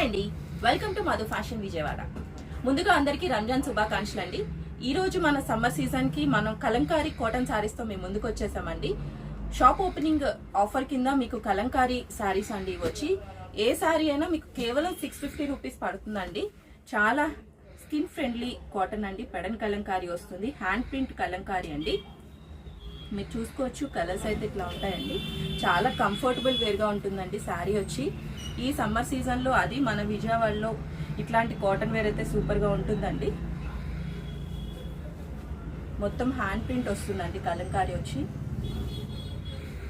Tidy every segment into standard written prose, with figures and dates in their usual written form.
Hi అండి, welcome to Madhu fashion Vijayawada. ముందుగా అందరికీ రంజాన్ శుభాకాంక్షలు అండి. ఈ రోజు మన సమ్మర్ సీజన్ కి మనం కలంకారీ కాటన్ శారీస్ తో మేము ముందుకు వచ్చేసామండి. షాప్ ఓపెనింగ్ ఆఫర్ కింద మీకు కలంకారీ శారీస్ అండి వచ్చి ఏ శారీ అయినా మీకు కేవలం 650 రూపీస్ పడుతుందండి. చాలా స్కిన్ ఫ్రెండ్లీ కాటన్ అండి. పెడన్ కలంకారీ వస్తుంది, హ్యాండ్ ప్రింట్ కలంకారీ అండి. మీరు చూసుకోవచ్చు, కలర్స్ అయితే ఇట్లా ఉంటాయండి. చాలా కంఫర్టబుల్ వేర్గా ఉంటుందండి శారీ వచ్చి. ఈ సమ్మర్ సీజన్లో అది మన విజయవాడలో ఇట్లాంటి కాటన్ వేర్ అయితే సూపర్గా ఉంటుందండి. మొత్తం హ్యాండ్ ప్రింట్ వస్తుందండి కలంకారీ వచ్చి.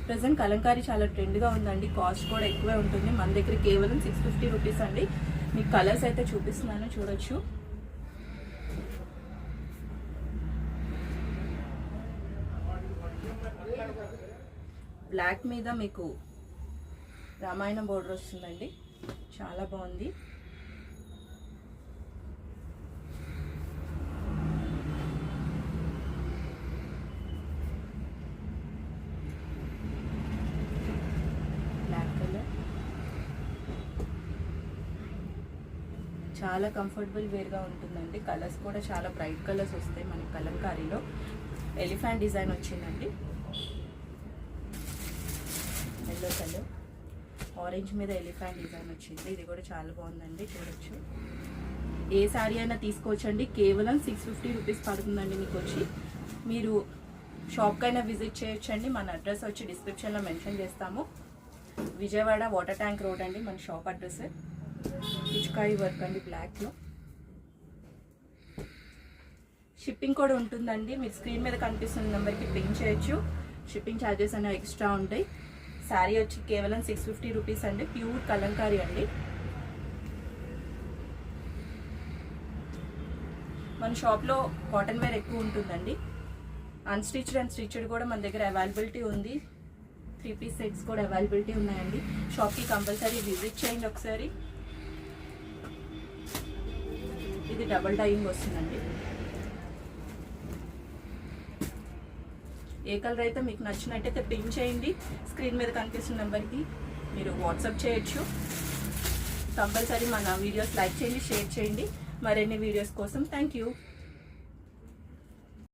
ప్రజెంట్ కలంకారీ చాలా ట్రెండ్గా ఉందండి. కాస్ట్ కూడా ఎక్కువే ఉంటుంది. మన దగ్గర కేవలం 650 రూపీస్ అండి. మీకు కలర్స్ అయితే చూపిస్తున్నాను, చూడొచ్చు. బ్లాక్ మీద మీకు రామాయణం బోర్డర్ వస్తుందండి, చాలా బాగుంది. బ్లాక్ కలర్ చాలా కంఫర్టబుల్ వేర్గా ఉంటుందండి. కలర్స్ కూడా చాలా బ్రైట్ కలర్స్ వస్తాయి మనకి కలంకారీలో. ఎలిఫెంట్ డిజైన్ వచ్చిందండి. ఎల్లో కలర్, ఆరెంజ్ మీద ఎలిఫెంట్ డిజైన్ వచ్చింది. ఇది కూడా చాలా బాగుందండి, చూడొచ్చు. ఏ శారీ అయినా తీసుకోవచ్చండి. కేవలం 650 రూపీస్ పడుతుందండి మీకు వచ్చి. మీరు షాప్కైనా విజిట్ చేయొచ్చండి. మన అడ్రస్ వచ్చి డిస్క్రిప్షన్లో మెన్షన్ చేస్తాము. విజయవాడ వాటర్ ట్యాంక్ రోడ్ అండి మన షాప్ అడ్రస్. పిచ్కాయి వర్క్ అండి బ్లాక్లో. షిప్పింగ్ కూడా ఉంటుందండి. మీరు స్క్రీన్ మీద కనిపిస్తున్న నెంబర్కి పింక్ చేయొచ్చు. షిప్పింగ్ ఛార్జెస్ అనేవి ఎక్స్ట్రా ఉంటాయి. శారీ వచ్చి కేవలం 650 రూపీస్ అండి. ప్యూర్ కలంకారీ అండి. మన షాప్లో కాటన్ వేర్ ఎక్కువ ఉంటుందండి. అన్స్టిచ్డ్ అండ్ స్టిచ్డ్ కూడా మన దగ్గర అవైలబిలిటీ ఉంది. 3 పీస్ సెట్స్ కూడా అవైలబిలిటీ ఉన్నాయండి. షాప్కి కంపల్సరీ విజిట్ చేయండి ఒకసారి. ఇది డబుల్ డైయింగ్ వస్తుందండి. ఏ కలర్ అయితే మీకు నచ్చినట్టయితే పింక్ చేయండి. స్క్రీన్ మీద కనిపిస్తున్న నెంబర్కి మీరు వాట్సాప్ చేయొచ్చు. కంపల్సరీ మన వీడియోస్ లైక్ చేయండి, షేర్ చేయండి. మరిన్ని వీడియోస్ కోసం థ్యాంక్ యూ.